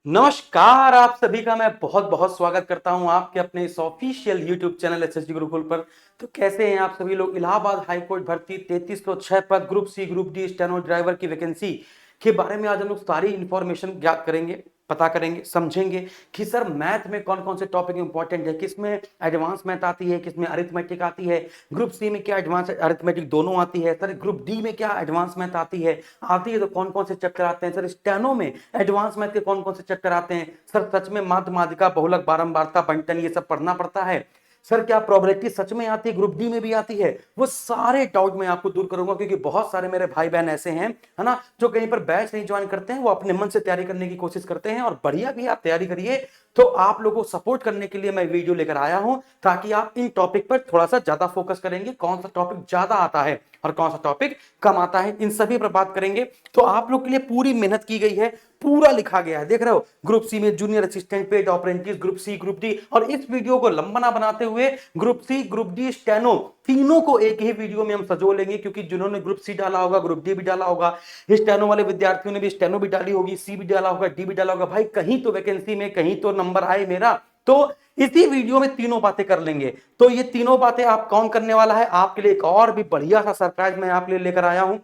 नमस्कार, आप सभी का मैं बहुत बहुत स्वागत करता हूं आपके अपने इस official YouTube channel SSD Gurukul पर। तो कैसे हैं आप सभी लोग। इलाहाबाद हाईकोर्ट भर्ती 3306 पद group C group D steno driver की वैकेंसी के बारे में आज हम लोग सारी इंफॉर्मेशन ज्ञात करेंगे, पता करेंगे, समझेंगे कि सर मैथ में कौन कौन से टॉपिक इंपॉर्टेंट है, किसमें एडवांस मैथ आती है, किसमें अरिथमेटिक आती है, ग्रुप सी में क्या एडवांस अरिथमेटिक दोनों आती है, सर ग्रुप डी में क्या एडवांस मैथ आती है तो कौन कौन से चैप्टर आते हैं, सर स्टेनो में एडवांस मैथ के कौन कौन से चैप्टर आते हैं, सर सच में माध्य माध्यिका बहुलक बारंबारता बंटन ये सब पढ़ना पड़ता है, सर क्या प्रोबेबिलिटी सच में आती है, ग्रुप डी में भी आती है। वो सारे डाउट मैं आपको दूर करूंगा क्योंकि बहुत सारे मेरे भाई बहन ऐसे हैं, है ना, जो कहीं पर बैच नहीं ज्वाइन करते हैं, वो अपने मन से तैयारी करने की कोशिश करते हैं और बढ़िया भी आप तैयारी करिए। तो आप लोगों को सपोर्ट करने के लिए मैं वीडियो लेकर आया हूं ताकि आप इन टॉपिक पर थोड़ा सा ज्यादा फोकस करेंगे, कौन सा टॉपिक ज्यादा आता है और कौन सा टॉपिक कम आता है, इन सभी पर बात करेंगे। तो आप लोग के लिए पूरी मेहनत की गई है, पूरा लिखा गया है, देख रहे हो, ग्रुप सी में junior assistant, paid apprentice, group C, group D, और इस वीडियो को लंबा ना बनाते हुए group C, group D, steno तीनों को एक ही वीडियो में हम सजो लेंगे क्योंकि जिन्होंने ग्रुप सी डाला होगा ग्रुप डी भी डाला होगा, स्टेनो वाले विद्यार्थियों ने भी स्टेनो भी डाली होगी, सी भी डाला होगा, डी भी डाला होगा। भाई कहीं तो वैकेंसी में कहीं तो नंबर आए मेरा, तो इसी वीडियो में तीनों बातें कर लेंगे। तो ये तीनों बातें आप कौन करने वाला है, आपके लिए एक और भी बढ़िया सा सरप्राइज मैं आपके लिए लेकर आया हूं।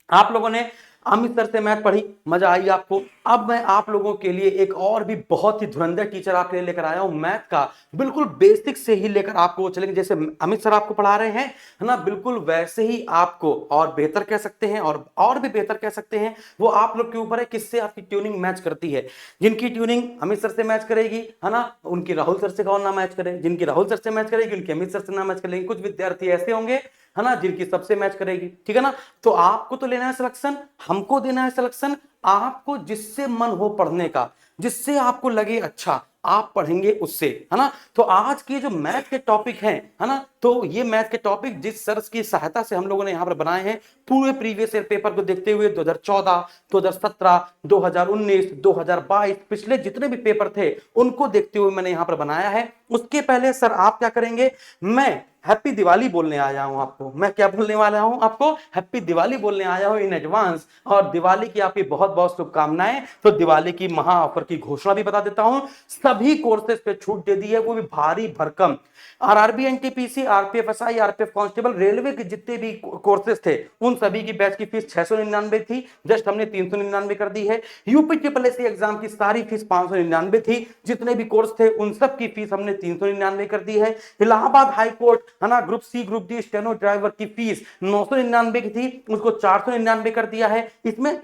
आप लोगों ने अमित सर से मैथ पढ़ी, मजा आई आपको। अब मैं आप लोगों के लिए एक और भी बहुत ही धुरंधर टीचर आपके लिए लेकर आया हूं, मैथ का बिल्कुल बेसिक से ही लेकर आपको चलेंगे। जैसे अमित सर आपको पढ़ा रहे हैं, है ना, बिल्कुल वैसे ही आपको और बेहतर कह सकते हैं और भी बेहतर कह सकते हैं। वो आप लोग के ऊपर है किससे आपकी ट्यूनिंग मैच करती है। जिनकी ट्यूनिंग अमित सर से मैच करेगी, है ना, उनकी राहुल सर से कौन ना मैच करे, जिनकी राहुल सर से मैच करेगी उनकी अमित सर से ना मैच करेगी। कुछ विद्यार्थी ऐसे होंगे, है ना, जिनकी सबसे मैच करेगी, ठीक है ना। तो आपको तो लेना है सिलेक्शन, हमको देना है सिलेक्शन, आपको जिससे मन हो पढ़ने का, जिससे आपको लगे अच्छा आप पढ़ेंगे उससे, है ना। तो आज के जो मैथ के टॉपिक हैं, है ना, तो ये मैथ के टॉपिक जिस सर की सहायता से हम लोगों ने यहां पर बनाए हैं, पूरे प्रीवियस ईयर पेपर को देखते हुए 2014, 2017, 2019, 2022 पिछले जितने भी पेपर थे उनको देखते हुए मैंने यहां पर बनाया है। उसके पहले सर आप क्या करेंगे, मैं हैप्पी दिवाली बोलने आया हूं आपको। मैं क्या बोलने वाला हूं आपको, हैप्पी दिवाली बोलने आया हूं इन एडवांस, और दिवाली की आपकी बहुत बहुत शुभकामनाएं। तो दिवाली की महा ऑफर की घोषणा भी बता देता हूं, सभी कोर्सेज पे छूट दे दी है, वो भी भारी भरकम। RRB, NTPC, RPF SI, RPF constable, railway के जितने भी कोर्सेज थे उन सभी की बैच की फीस 699 थी, जस्ट हमने 399 कर दी है। यूपी ट्रिपल एससी एग्जाम की सारी फीस 599 थी, जितने भी कोर्स थे उन सब की फीस हमने 399 कर दी है। इलाहाबाद हाई कोर्ट, है ना, group C, group D, steno driver की फीस 999 की थी, उसको 499 कर दिया है। इसमें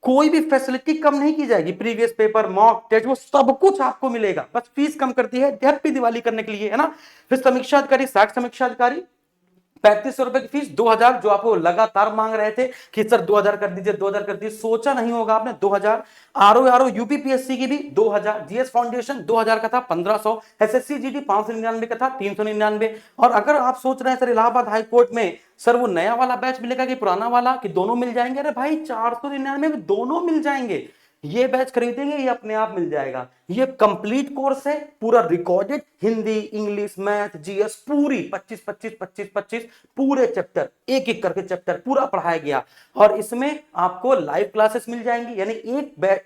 कोई भी फैसिलिटी कम नहीं की जाएगी, प्रीवियस पेपर, मॉक टेस्ट, वो सब कुछ आपको मिलेगा, बस फीस कम कर दी है हैप्पी दिवाली करने के लिए, है ना। फिर समीक्षा अधिकारी, 60 समीक्षा अधिकारी, 3500 रुपए की फीस, 2000 जो आपको लगातार मांग रहे थे कि सर 2000 कर दीजिए, 2000 कर दीजिए, सोचा नहीं होगा आपने, 2000। आरओ यूपीपीएससी की भी 2000, जीएस फाउंडेशन 2000 का था 1500, एसएससी जीडी 599 का था 399। और अगर आप सोच रहे हैं सर इलाहाबाद हाई कोर्ट में सर वो नया वाला बैच मिलेगा कि पुराना वाला, कि दोनों मिल जाएंगे, अरे भाई 499 में दोनों मिल जाएंगे। ये बैच खरीदेंगे ये अपने आप मिल जाएगा। ये कंप्लीट कोर्स है, पूरा recorded, Hindi, English, math, GS, पूरी 25 25 25 25 पूरे चैप्टर, एक एक करके चैप्टर पूरा पढ़ाया गया। और इसमें आपको लाइव क्लासेस मिल जाएंगी, यानी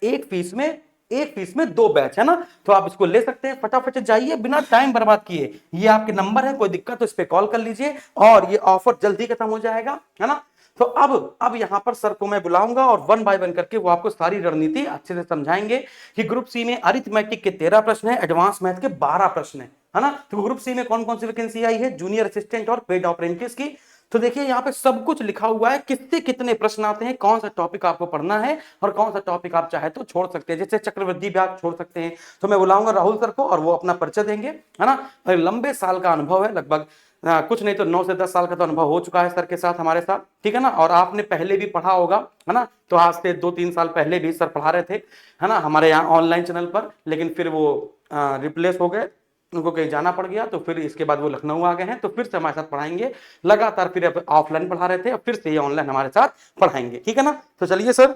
एक फीस में दो बैच, है ना। तो आप इसको ले सकते हैं, फटाफट जाइए बिना टाइम बर्बाद किए, ये आपके नंबर है, कोई दिक्कत तो इस पे कॉल कर लीजिए और ये ऑफर जल्दी खत्म हो जाएगा, है ना। तो अब यहां पर सर को मैं बुलाऊंगा और वन बाय वन करके वो आपको सारी रणनीति अच्छे से समझाएंगे कि ग्रुप सी में अरिथमेटिक के 13 प्रश्न है, एडवांस मैथ के 12 प्रश्न है ना। तो ग्रुप सी में कौन कौन सी वैकेंसी आई है, जूनियर असिस्टेंट और पेड अप्रेंटिस की। तो देखिए यहाँ पे सब कुछ लिखा हुआ है, किससे कितने प्रश्न आते हैं, कौन सा टॉपिक आपको पढ़ना है और कौन सा टॉपिक आप चाहे तो छोड़ सकते हैं, जैसे चक्रवृद्धि भी आप छोड़ सकते हैं। तो मैं बुलाऊंगा राहुल सर को और वो अपना परिचय देंगे, है ना। और लंबे साल का अनुभव है, लगभग कुछ नहीं तो 9 से 10 साल का तो अनुभव हो चुका है सर के साथ, हमारे साथ, ठीक है ना। और आपने पहले भी पढ़ा होगा, है ना, तो आज से 2-3 साल पहले भी सर पढ़ा रहे थे, है ना, हमारे यहाँ ऑनलाइन चैनल पर, लेकिन फिर वो रिप्लेस हो गए, उनको कहीं जाना पड़ गया, तो फिर इसके बाद वो लखनऊ आ गए हैं, तो फिर से हमारे साथ पढ़ाएंगे लगातार। फिर ऑफलाइन पढ़ा रहे थे और फिर से ये ऑनलाइन हमारे साथ पढ़ाएंगे, ठीक है ना। तो चलिए sir.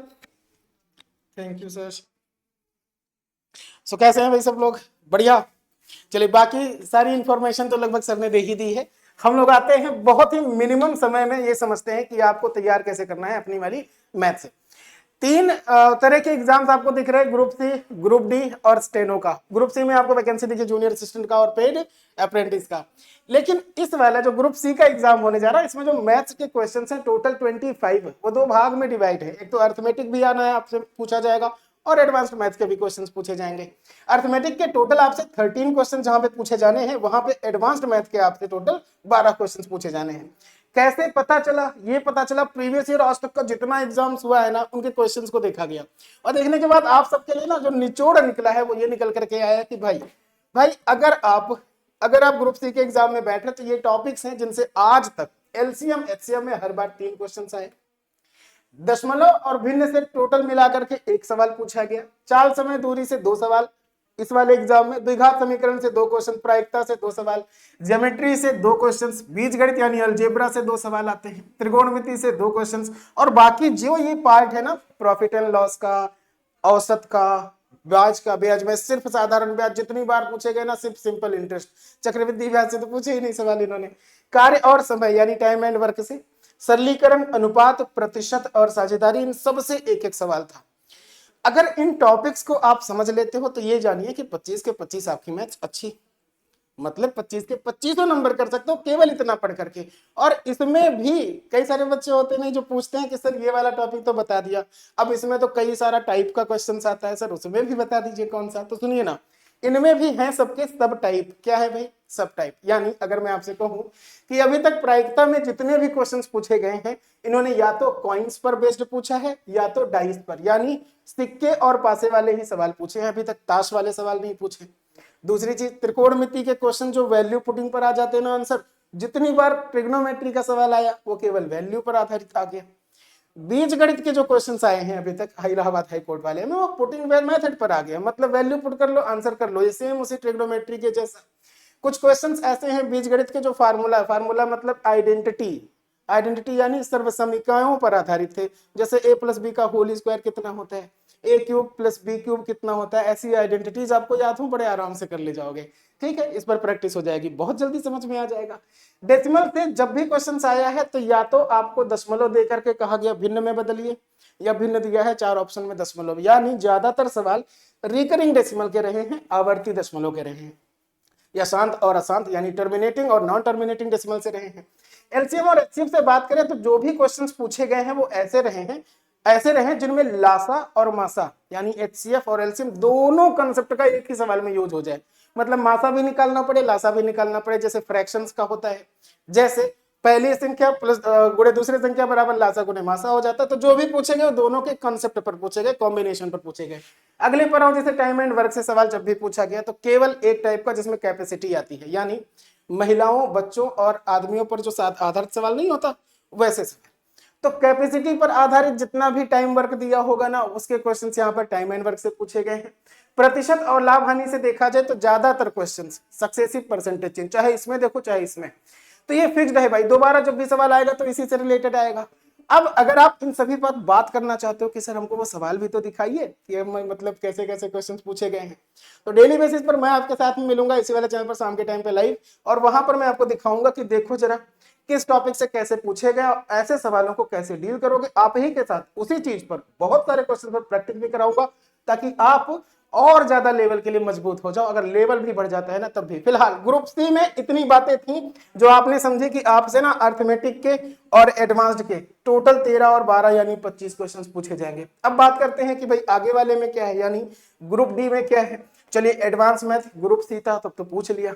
Thank you sir. So कैसे हैं भाई सब लोग, बढ़िया। चलिए बाकी सारी इंफॉर्मेशन तो लगभग सर ने दे ही दी है। हम लोग आते हैं बहुत ही मिनिमम समय में, ये समझते हैं कि आपको तैयार कैसे करना है अपनी वाली मैथ से। तीन तरह के एग्जाम्स आपको दिख रहे हैं, ग्रुप सी, ग्रुप डी और स्टेनो का। ग्रुप सी में आपको वैकेंसी दिखी जूनियर असिस्टेंट का और पेड अप्रेंटिस का। लेकिन इस वाला जो ग्रुप सी का एग्जाम होने जा रहा है, इसमें जो मैथ्स के क्वेश्चंस हैं टोटल 25, वो दो भाग में डिवाइड है। एक तो अर्थमेटिक भी आना है, आपसे पूछा जाएगा, और एडवांस्ड मैथ्स के भी क्वेश्चंस पूछे जाएंगे। अर्थमेटिक के टोटल आपसे 13 क्वेश्चन जहां पे पूछे जाने हैं, वहां पे एडवांस्ड मैथ के आपसे टोटल 12 क्वेश्चन पूछे जाने हैं। कैसे पता चला? ये पता चला प्रीवियस ईयर आज तक का जितना एग्जाम्स हुआ है ना, उनके क्वेश्चंस को देखा गया, और देखने के बाद आप सबके लिए ना जो निचोड़ निकला है वो ये निकल करके आया कि भाई अगर आप ग्रुप सी के एग्जाम में बैठ रहे तो ये टॉपिक्स हैं जिनसे आज तक एलसीएम एचसीएम में हर बार 3 क्वेश्चन आए। दशमलव और भिन्न से टोटल मिलाकर के 1 सवाल पूछा गया। चाल समय दूरी से 2 सवाल इस वाले एग्जाम में, द्विघात समीकरण से 2 क्वेश्चन, प्रायिकता से 2 सवाल, ज्योमेट्री से 2 क्वेश्चंस, बीजगणित यानी अलजेब्रा से 2 सवाल आते हैं, त्रिकोणमिति से 2 क्वेश्चंस, और बाकी जो ये पार्ट है ना प्रॉफिट एंड लॉस का, औसत का, ब्याज का, ब्याज में सिर्फ साधारण ब्याज जितनी बार पूछे गए ना, सिर्फ सिंपल इंटरेस्ट, चक्रवृद्धि ब्याज से तो पूछे ही नहीं सवाल इन्होंने। कार्य और समय यानी टाइम एंड वर्क से, सरलीकरण, अनुपात, प्रतिशत और साझेदारी, इन सब से एक एक सवाल था। अगर इन टॉपिक्स को आप समझ लेते हो तो ये जानिए कि 25 के 25 आपकी मैथ्स अच्छी, मतलब 25 के 25 नंबर कर सकते हो केवल इतना पढ़ करके। और इसमें भी कई सारे बच्चे होते नहीं जो पूछते हैं कि सर ये वाला टॉपिक तो बता दिया, अब इसमें तो कई सारा टाइप का क्वेश्चन आता है, सर उसमें भी बता दीजिए कौन सा। तो सुनिए ना, इनमें भी हैं सबके सब टाइप। क्या है भाई? सब टाइप। यानी अगर मैं आपसे कहूं कि अभी तक प्रायिकता में जितने भी क्वेश्चंस पूछे गए हैं, इन्होंने या तो कॉइन्स पर बेस्ड पूछा है या तो डाइस पर, यानी सिक्के और पासे वाले ही सवाल पूछे हैं, अभी तक ताश वाले सवाल नहीं पूछे। दूसरी चीज, त्रिकोणमिति के क्वेश्चन जो वैल्यू पुटिंग पर आ जाते हैं ना आंसर, जितनी बार ट्रिग्नोमेट्री का सवाल आया वो केवल वैल्यू पर आधारित आ गया। बीज गणित के जो क्वेश्चंस आए हैं अभी तक इलाहाबाद हाई कोर्ट वाले में, वो पुटिंग मेथड पर आ गया, मतलब वैल्यू पुट कर लो, आंसर कर लो, ये सेम उसी ट्रिग्नोमेट्री के जैसा। कुछ क्वेश्चंस ऐसे हैं बीज गणित के जो फार्मूला मतलब आइडेंटिटी यानी सर्वसमीकरणों पर आधारित थे, जैसे a + b का होल स्क्वायर कितना होता है, a³ + b³ कितना होता है, ऐसी आइडेंटिटीज आपको याद हो, बड़े आराम से कर ले जाओगे। ठीक है, इस पर प्रैक्टिस हो जाएगी, बहुत जल्दी समझ में आ जाएगा। डेसिमल से जब भी क्वेश्चन आया है तो या तो आपको दशमलव दे करके कहा गया भिन्न में बदलिए, या भिन्न दिया है 4 ऑप्शन में दशमलव, यानी ज्यादातर सवाल रिकरिंग डेसिमल के रहे हैं, आवर्ती दशमलव के रहे हैं, या शांत और अशांत यानी टर्मिनेटिंग और नॉन टर्मिनेटिंग डेसिमल से रहे हैं। एलसीएम और एचसीएफ से बात करें तो जो भी क्वेश्चंस पूछे गए हैं वो ऐसे रहे जिनमें लासा और मासा यानी एचसीएफ और एलसीएम दोनों कंसेप्ट का एक ही सवाल में यूज हो जाए, मतलब मासा भी निकालना पड़े, लासा भी निकालना पड़े, जैसे फ्रैक्शंस का होता है, जैसे पहली संख्या प्लस गुणे दूसरी संख्या बराबर लासा गुणे मासा हो जाता है। तो जो भी पूछे गए वो दोनों के कंसेप्ट पर पूछे गए, कॉम्बिनेशन पर पूछे गए। अगले पर आओ, जैसे टाइम एंड वर्क से सवाल जब भी पूछा गया तो केवल एक टाइप का जिसमें कैपेसिटी आती है, यानी महिलाओं, बच्चों और आदमियों पर जो आधारित सवाल नहीं होता वैसे सवाल। तो कैपेसिटी पर आधारित जितना भी टाइम वर्क दिया होगा ना, उसके क्वेश्चन यहाँ पर टाइम एंड वर्क से पूछे गए हैं। प्रतिशत और लाभ हानि से देखा जाए तो ज्यादातर क्वेश्चन सक्सेसिव परसेंटेज चेंज, चाहे इसमें देखो चाहे इसमें, तो ये फिक्स्ड है भाई, दोबारा जब भी सवाल आएगा तो इसी से रिलेटेड आएगा। अब अगर आप इन सभी पर बात करना चाहते हो कि सर हमको वो सवाल भी तो दिखाइए कि मतलब कैसे कैसे क्वेश्चंस पूछे गए हैं, तो डेली बेसिस पर मैं आपके साथ में मिलूंगा इसी वाले चैनल पर शाम के टाइम पे लाइव, और वहां पर मैं आपको दिखाऊंगा कि देखो जरा किस टॉपिक से कैसे पूछे गए और ऐसे सवालों को कैसे डील करोगे। आप ही के साथ उसी चीज पर बहुत सारे क्वेश्चन पर प्रैक्टिस भी कराऊंगा, ताकि आप और ज्यादा लेवल के लिए मजबूत हो जाओ। अगर लेवल भी बढ़ जाता है ना तब भी। फिलहाल ग्रुप सी में इतनी बातें थी जो आपने समझी कि आपसे ना अर्थमेटिक के और एडवांस्ड के टोटल 13 और 12 यानी 25 क्वेश्चंस पूछे जाएंगे। अब बात करते हैं कि भाई आगे वाले में क्या है, यानी ग्रुप डी में क्या है। चलिए, एडवांस मैथ ग्रुप सी था तब तो पूछ लिया,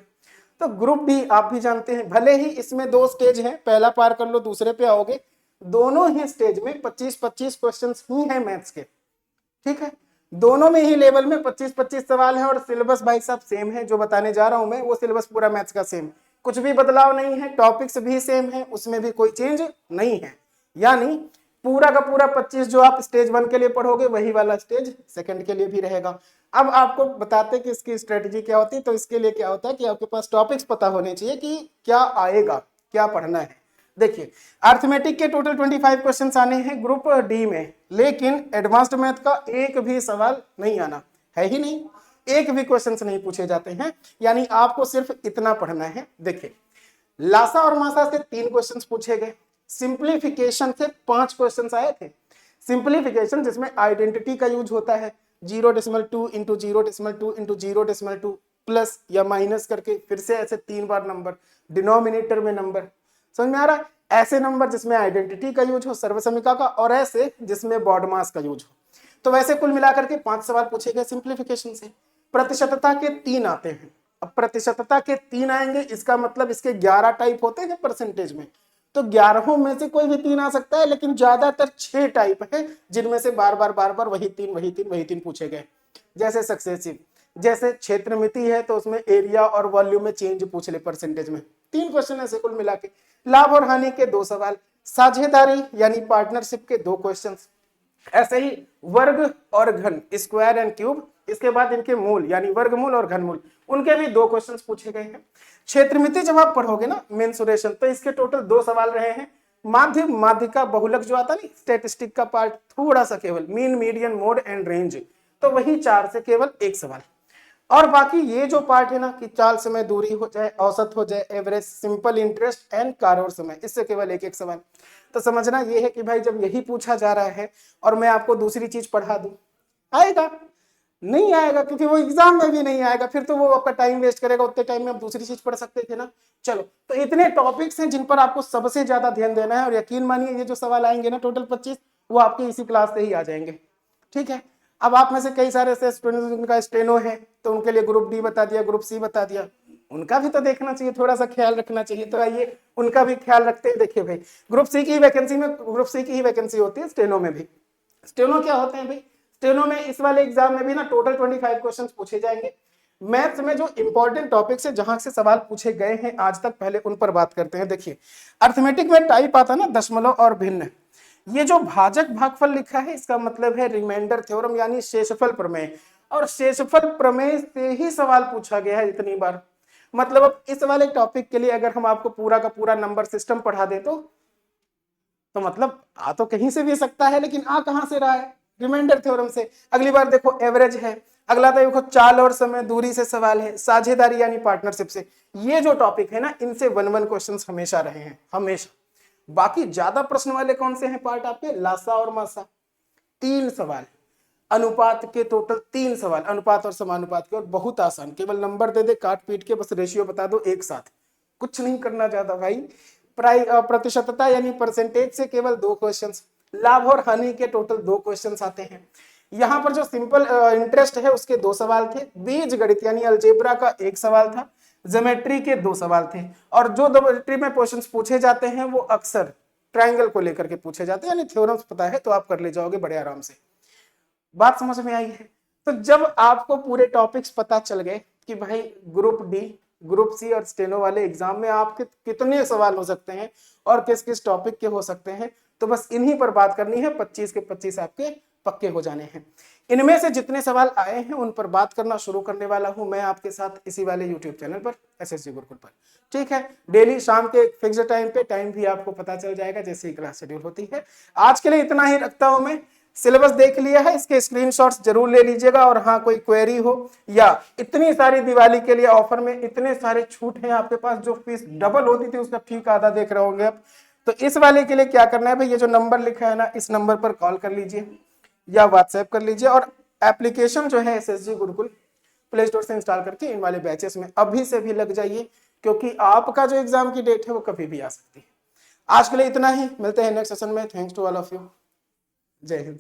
तो ग्रुप डी आप भी जानते हैं, भले ही इसमें 2 स्टेज हैं, पहला पार कर लो दूसरे पे आओगे, दोनों ही स्टेज में 25-25 क्वेश्चन ही है मैथ्स के। ठीक है, दोनों में ही लेवल में 25-25 सवाल है, और सिलेबस भाई साहब सेम है, जो बताने जा रहा हूं मैं वो सिलेबस पूरा मैथ्स का सेम, कुछ भी बदलाव नहीं है, टॉपिक्स भी सेम है, उसमें भी कोई चेंज नहीं है। यानी पूरा का पूरा 25 जो आप स्टेज 1 के लिए पढ़ोगे वही वाला स्टेज सेकंड के लिए भी रहेगा। अब आपको बताते कि इसकी स्ट्रेटजी क्या होती है। तो इसके लिए क्या होता है कि आपके पास टॉपिक्स पता होने चाहिए कि क्या आएगा, क्या पढ़ना है। देखिए, अर्थमेटिक के टोटल 25 क्वेश्चंस आने हैं ग्रुप डी में, लेकिन एडवांस्ड मैथ का एक भी सवाल नहीं आना है ही नहीं, एक भी क्वेश्चंस नहीं पूछे जाते हैं, यानी आपको सिर्फ इतना पढ़ना है। देखिए, लासा और मासा से 3 क्वेश्चंस पूछे गए, सिंप्लीफिकेशन से 5 क्वेश्चंस आए थे, सिंप्लीफिकेशन जिसमें आइडेंटिटी का यूज होता है, 0.2 इंटू 0.2 इंटू 0.2 प्लस या माइनस करके फिर से ऐसे 3 बार नंबर, डिनोमिनेटर में नंबर, समझ में आ रहा है? ऐसे नंबर जिसमें आइडेंटिटी का यूज हो सर्वसमिका का, और ऐसे जिसमें बॉड मास का यूज हो। तो वैसे कुल मिलाकर के 5 सवाल पूछे गए सिंप्लीफिकेशन से। प्रतिशतता के 3 आते हैं। अब प्रतिशतता के 3 आएंगे, इसका मतलब इसके 11 टाइप होते हैं परसेंटेज में, तो 11 में से कोई भी 3 आ सकता है, लेकिन ज्यादातर 6 टाइप है जिनमें से बार बार वही तीन पूछे गए। जैसे सक्सेसिव, जैसे क्षेत्रमिति है तो उसमें एरिया और वॉल्यूम में चेंज पूछ ले परसेंटेज में। 3 क्वेश्चन ऐसे कुल मिला के। लाभ और हानि के 2 सवाल, साझेदारी यानी पार्टनरशिप के 2 क्वेश्चन, ऐसे ही वर्ग और घन, स्क्वायर एंड क्यूब, इसके बाद इनके मूल यानी वर्गमूल और घनमूल, उनके भी 2 क्वेश्चंस पूछे गए हैं। क्षेत्रमिति जब आप पढ़ोगे ना मेंसुरेशन, तो इसके टोटल 2 सवाल रहे हैं। माध्य माध्यिका बहुलक जो आता नहीं स्टैटिस्टिक का पार्ट, थोड़ा सा केवल mean median mode and range, तो वही 4 से केवल 1 सवाल। और बाकी ये जो पार्ट है ना कि चाल समय, दूरी हो जाए, औसत हो जाए, एवरेज, सिंपल इंटरेस्ट एंड कारोर समय, इससे केवल 1 सवाल। तो समझना ये है कि भाई जब यही पूछा जा रहा है और मैं आपको दूसरी चीज पढ़ा दूं, आएगा? नहीं आएगा, क्योंकि वो एग्जाम में भी नहीं आएगा, फिर तो वो आपका टाइम वेस्ट करेगा। उतने टाइम में आप दूसरी चीज पढ़ सकते थे ना। चलो, तो इतने टॉपिक्स हैं जिन पर आपको सबसे ज्यादा ध्यान देना है, और यकीन मानिए ये जो सवाल आएंगे ना टोटल 25, वो आपके इसी क्लास से ही आ जाएंगे। ठीक है, अब आप में से कई सारे ऐसे स्टूडेंट्स जिनका स्टेनो है, तो उनके लिए ग्रुप डी बता दिया, ग्रुप सी बता दिया, उनका भी तो देखना चाहिए, थोड़ा सा ख्याल रखना चाहिए। तो आइए उनका भी ख्याल रखते हैं। देखिए भाई, ग्रुप सी की वैकेंसी में, ग्रुप सी की ही वैकेंसी होती है स्टेनो में भी। स्टेनो क्या होते हैं भाई? स्टेनो में इस वाले एग्जाम में भी ना टोटल 25 क्वेश्चंस पूछे जाएंगे। मैथ्स में जो इंपॉर्टेंट टॉपिक्स है, जहां से सवाल पूछे गए हैं आज तक, पहले उन पर बात करते हैं। देखिए, अर्थमेटिक में टाइप आता है ना दशमलव और भिन्न, ये जो भाजक भागफल लिखा है इसका मतलब है रिमाइंडर थ्योरम यानी शेषफल प्रमेय, और शेषफल प्रमेय से ही सवाल पूछा गया है इतनी बार। मतलब अब इस वाले टॉपिक के लिए अगर हम आपको पूरा का पूरा नंबर सिस्टम पढ़ा दे तो मतलब आ तो कहीं से भी सकता है, लेकिन आ कहां से रहा है? रिमाइंडर थ्योरम से। अगली बार देखो एवरेज है, अगला तो देखो चाल और समय, दूरी से सवाल है, साझेदारी यानी पार्टनरशिप से। ये जो टॉपिक है ना, इनसे 1-1 क्वेश्चंस हमेशा रहे हैं, हमेशा। बाकी ज्यादा प्रश्न वाले कौन से हैं पार्ट आपके? लासा और मासा, 3 सवाल। अनुपात के टोटल 3 सवाल, अनुपात और समानुपात के, और बहुत आसान, केवल नंबर दे दे काट पीट के, बस रेशियो बता दो एक साथ, कुछ नहीं करना ज्यादा भाई। प्रतिशतता यानी परसेंटेज से केवल 2 क्वेश्चंस। लाभ और हानि के टोटल 2 क्वेश्चंस आते हैं। यहाँ पर जो सिंपल इंटरेस्ट है उसके 2 सवाल थे। बीज गणित यानी अलजेब्रा का 1 सवाल था। ज्योमेट्री के 2 सवाल थे। और जो ज्योमेट्री में क्वेश्चंस पूछे जाते हैं वो अक्सर ट्रायंगल को लेकर के पूछे जाते हैं, यानी थ्योरम्स पता है तो आप कर ले जाओगे बड़े आराम से। बात समझ में आई है? तो जब आपको पूरे टॉपिक्स पता चल गए कि भाई ग्रुप डी, ग्रुप सी और स्टेनो वाले एग्जाम में आपके कितने सवाल हो सकते हैं और किस किस टॉपिक के हो सकते हैं, तो बस इन्हीं पर बात करनी है। 25 के 25 आपके पक्के हो जाने हैं। इनमें से जितने सवाल आए हैं उन पर बात करना शुरू करने वाला हूं मैं आपके साथ इसी वाले यूट्यूब चैनल पर, एसएसजी गुरुकुल पर। ठीक है, डेली शाम के फिक्स टाइम पे, टाइम भी आपको पता चल जाएगा जैसे ही क्लास शेड्यूल होती है। आज के लिए इतना ही रखता हूं मैं। सिलेबस देख लिया है, इसके स्क्रीनशॉट्स जरूर ले लीजिएगा, और हाँ कोई क्वेरी हो या इतनी सारी दिवाली के लिए ऑफर में इतने सारे छूट हैं आपके पास, जो फीस डबल होती थी उसका ठीक आधा देख रहे होंगे आप, तो इस वाले के लिए क्या करना है भाई, ये जो नंबर लिखा है ना, इस नंबर पर कॉल कर लीजिए या व्हाट्सएप कर लीजिए, और एप्लीकेशन जो है एसएसजी गुरुकुल प्ले स्टोर से इंस्टॉल करके इन वाले बैचेस में अभी से भी लग जाइए, क्योंकि आपका जो एग्जाम की डेट है वो कभी भी आ सकती है। आज के लिए इतना ही, मिलते हैं नेक्स्ट सेशन में। Thanks to all of you, जय हिंद।